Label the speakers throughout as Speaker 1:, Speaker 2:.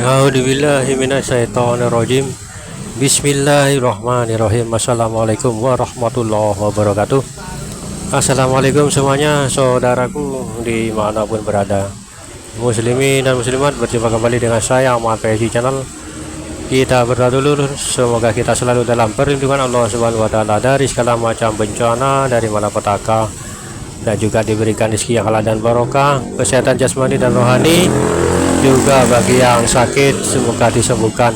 Speaker 1: A'udzubillahi minasyaitonirrajim. Bismillahirrahmanirrahim. Assalamualaikum warahmatullahi wabarakatuh. Assalamualaikum semuanya, saudaraku dimanapun berada, muslimin dan muslimat. Berjumpa kembali dengan saya Ahmad PSI Channel. Kita berdoa dulu, semoga kita selalu dalam perlindungan Allah Subhanahu wa Ta'ala dari segala macam bencana, dari malapetaka, dan juga diberikan rezeki yang halal dan barokah, kesehatan jasmani dan rohani. Juga bagi yang sakit semoga disembuhkan,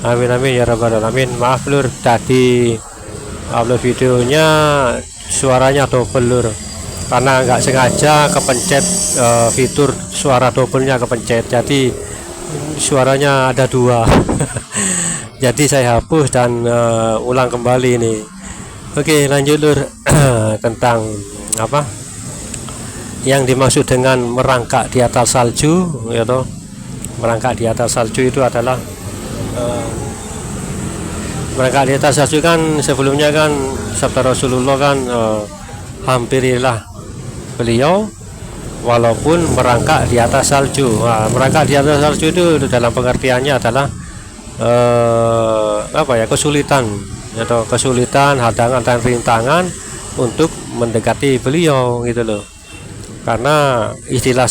Speaker 1: amin amin ya rabbal alamin. Maaf lur, tadi upload videonya suaranya double lur, karena nggak sengaja kepencet fitur suara doublenya kepencet, jadi suaranya ada dua. Jadi saya hapus dan ulang kembali ini. Oke, lanjut lur. Tentang apa yang dimaksud dengan merangkak di atas salju, ya toh. Merangkak di atas salju itu adalah merangkak di atas salju kan sebelumnya kan sabda Rasulullah kan, hampirilah beliau walaupun merangkak di atas salju. Nah, merangkak di atas salju itu dalam pengertiannya adalah kesulitan atau kesulitan, hadangan dan rintangan untuk mendekati beliau gitu loh. Karena istilah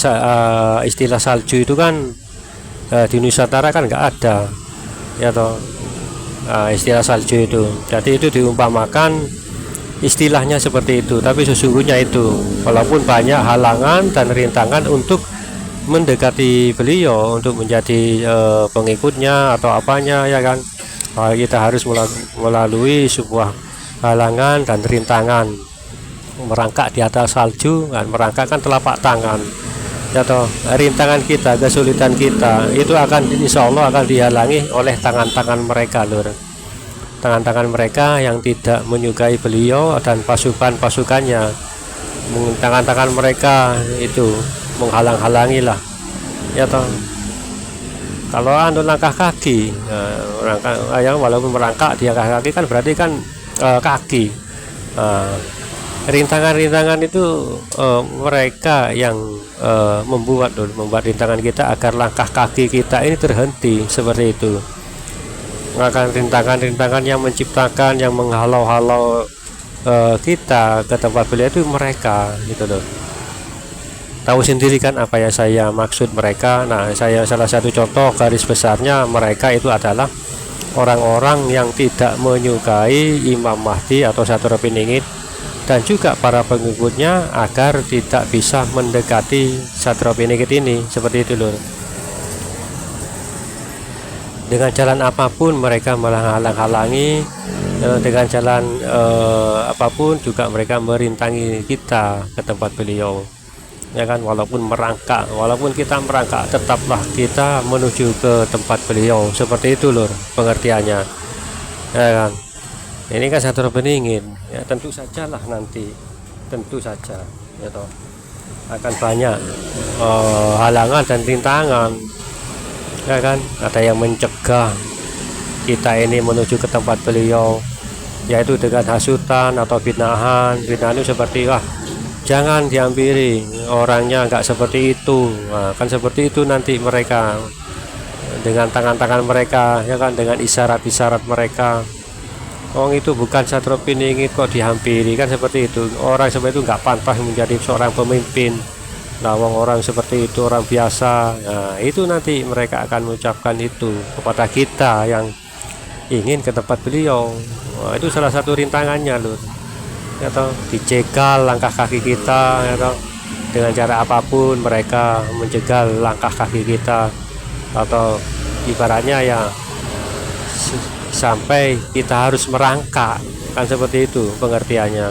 Speaker 1: salju itu kan di Nusantara kan nggak ada, ya toh, istilah salju itu. Jadi itu diumpamakan istilahnya seperti itu, tapi sesungguhnya itu walaupun banyak halangan dan rintangan untuk mendekati beliau, untuk menjadi pengikutnya atau apanya, ya kan, kita harus melalui sebuah halangan dan rintangan. Merangkak di atas salju kan, merangkak kan telapak tangan, ya toh. Rintangan kita, kesulitan kita itu akan insya Allah akan dihalangi oleh tangan-tangan mereka lur, tangan-tangan mereka yang tidak menyukai beliau dan pasukannya. Tangan-tangan mereka itu menghalang-halangi lah, ya toh. Kalau anu langkah kaki, yang walaupun merangkak dia kaki kan berarti kan kaki. Rintangan-rintangan itu mereka yang membuat rintangan kita agar langkah kaki kita ini terhenti seperti itu. Maka rintangan-rintangan yang menciptakan, yang menghalau-halau kita ke tempat beliau itu mereka gitu loh. Tahu sendiri kan apa yang saya maksud mereka. Nah, saya salah satu contoh garis besarnya mereka itu adalah orang-orang yang tidak menyukai Imam Mahdi atau Sadruddin dan juga para pengikutnya agar tidak bisa mendekati Sadruddin ini, seperti itu lho. Dengan jalan apapun mereka menghalang-halangi, dengan jalan apapun juga mereka merintangi kita ke tempat beliau, ya kan. Walaupun kita merangkak, tetaplah kita menuju ke tempat beliau, seperti itu lho pengertiannya, ya kan. Ini kan satu peningin, ya tentu sajalah nanti, tentu saja, ya toh, akan banyak halangan dan rintangan, ya kan. Ada yang mencegah kita ini menuju ke tempat beliau, yaitu dengan hasutan atau fitnahan. Fitnah itu seperti, wah jangan dihampiri, orangnya nggak seperti itu. Nah, kan seperti itu nanti mereka dengan tangan-tangan mereka, ya kan, dengan isyarat-isyarat mereka. Itu bukan Sadruddin ingin kok dihampiri, kan seperti itu. Orang seperti itu nggak pantas menjadi seorang pemimpin. Nah, orang seperti itu orang biasa. Nah, itu nanti mereka akan mengucapkan itu kepada kita yang ingin ke tempat beliau. Nah, itu salah satu rintangannya loh, ya toh. Dicegal langkah kaki kita, ya toh. Dengan cara apapun mereka menjegal langkah kaki kita, atau ibaratnya ya sampai kita harus merangkak, kan seperti itu pengertiannya.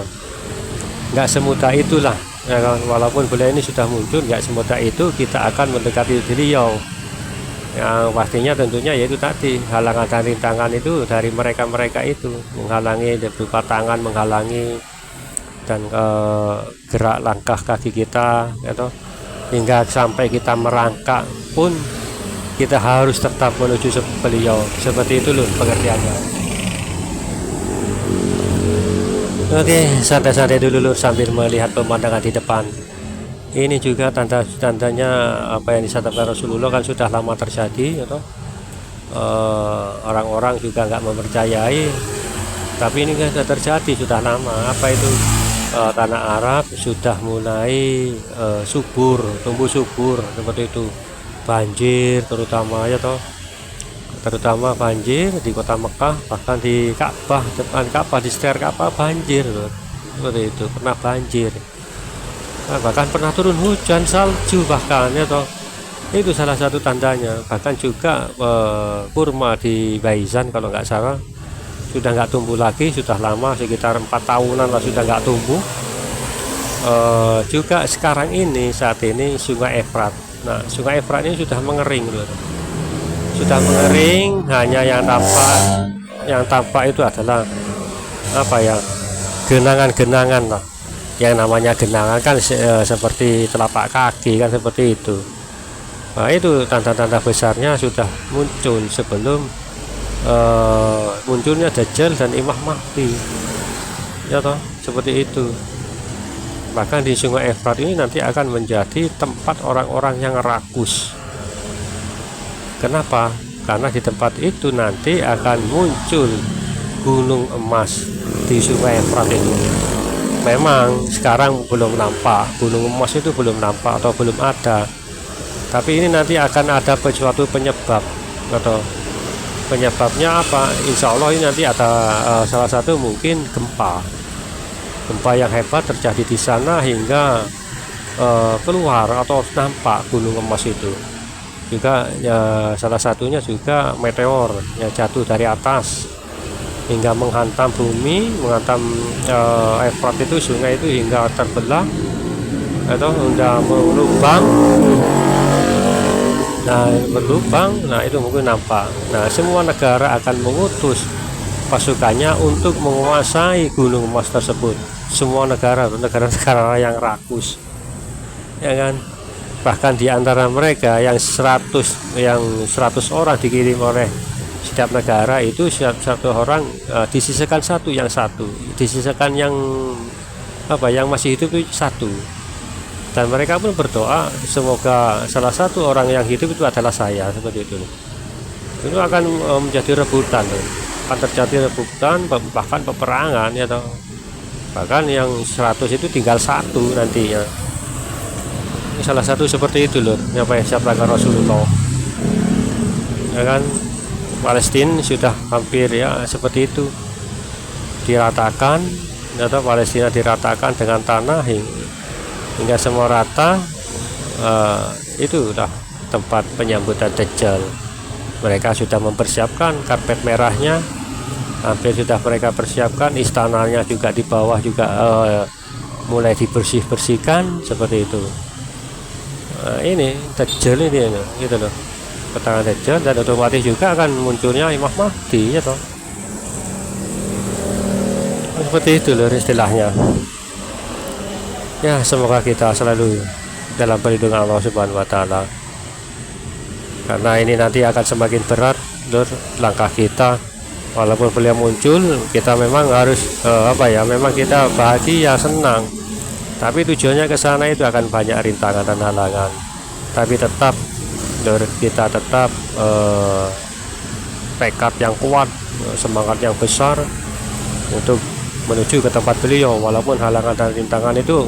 Speaker 1: Nggak semudah itulah, ya kan. Walaupun beliau ini sudah muncul, nggak semudah itu kita akan mendekati beliau. Yang pastinya tentunya yaitu tadi halangan dan rintangan itu dari mereka itu menghalangi, berupa tangan menghalangi dan gerak langkah kaki kita, gitu. Hingga sampai kita merangkak pun kita harus tetap menuju beliau, seperti itu loh pengertiannya. Oke, santai-santai dulu lur sambil melihat pemandangan di depan. Ini juga tanda-tandanya apa yang disampaikan Rasulullah kan sudah lama terjadi, atau orang-orang juga nggak mempercayai, tapi ini kan sudah terjadi sudah lama. Apa itu? Tanah Arab sudah mulai subur, tumbuh subur seperti itu. Banjir terutama ya toh, terutama banjir di kota Mekah, bahkan di Ka'bah, depan Ka'bah, di sekitar Ka'bah banjir loh. Seperti itu, pernah banjir. Nah, bahkan pernah turun hujan salju bahkan ya toh. Itu salah satu tandanya. Bahkan juga kurma di Baizan kalau nggak salah sudah nggak tumbuh lagi, sudah lama, sekitar 4 tahunan lah sudah nggak tumbuh. Juga sekarang ini, saat ini Sungai Efrat, nah Sungai Efrat ini sudah mengering loh. Sudah mengering, hanya yang tampak itu adalah apa ya, genangan-genangan lah. Yang namanya genangan kan seperti telapak kaki kan, seperti itu. Nah itu tanda-tanda besarnya sudah muncul sebelum munculnya Dajjal dan Imam Mahdi ya toh, seperti itu. Bahkan di Sungai Efrat ini nanti akan menjadi tempat orang-orang yang rakus. Kenapa? Karena di tempat itu nanti akan muncul gunung emas di Sungai Efrat itu. Memang sekarang belum nampak, gunung emas itu belum nampak atau belum ada, tapi ini nanti akan ada suatu penyebab, atau penyebabnya apa? Insya Allah ini nanti ada salah satu mungkin gempa yang hebat terjadi di sana hingga keluar atau nampak gunung emas itu. Juga ya, salah satunya juga meteor yang jatuh dari atas hingga menghantam bumi, menghantam Efrat itu, sungai itu hingga terbelah atau hingga melubang. Nah berlubang, nah itu mungkin nampak. Nah semua negara akan mengutus pasukannya untuk menguasai gunung emas tersebut. Semua negara yang rakus, ya kan. Bahkan di antara mereka yang 100 orang dikirim oleh setiap negara itu, satu orang disisakan satu, disisakan yang apa, yang masih hidup itu satu. Dan mereka pun berdoa semoga salah satu orang yang hidup itu adalah saya, seperti itu. Itu akan menjadi rebutan, akan terjadi rebutan, bahkan peperangan ya toh. Bahkan yang 100 itu tinggal satu nantinya. Ini salah satu seperti itu loh, apa yang disampaikan Rasulullah. Ya kan, Palestina sudah hampir ya seperti itu, diratakan, atau Palestina diratakan dengan tanah hingga semua rata. Itu udah tempat penyambutan Dajjal. Mereka sudah mempersiapkan karpet merahnya, hampir sudah mereka persiapkan, istananya juga di bawah juga mulai dibersihkan seperti itu. Ini Dajjal ini gitu loh, ketangan Dajjal, dan otomatis juga akan munculnya Imam Mahdi ya toh. Seperti itu loh istilahnya. Ya, semoga kita selalu dalam perlindungan Allah Subhanahu wa taala. Karena ini nanti akan semakin berat lur langkah kita. Walaupun beliau muncul, kita memang harus memang kita bahagia, senang. Tapi tujuannya ke sana itu akan banyak rintangan dan halangan. Tapi tetap lur, kita tetap tekad yang kuat, semangat yang besar untuk menuju ke tempat beliau, walaupun halangan dan rintangan itu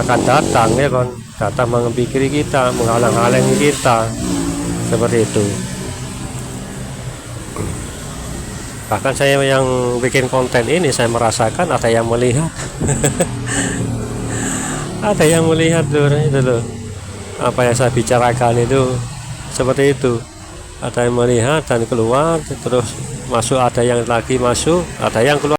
Speaker 1: akan datang ya kan, datang menghampiri kita, menghalang-halangi kita, seperti itu. Bahkan saya yang bikin konten ini, saya merasakan ada yang melihat ada yang melihat loh, itu loh apa yang saya bicarakan itu, seperti itu. Ada yang melihat dan keluar, terus masuk, ada yang lagi masuk, ada yang keluar.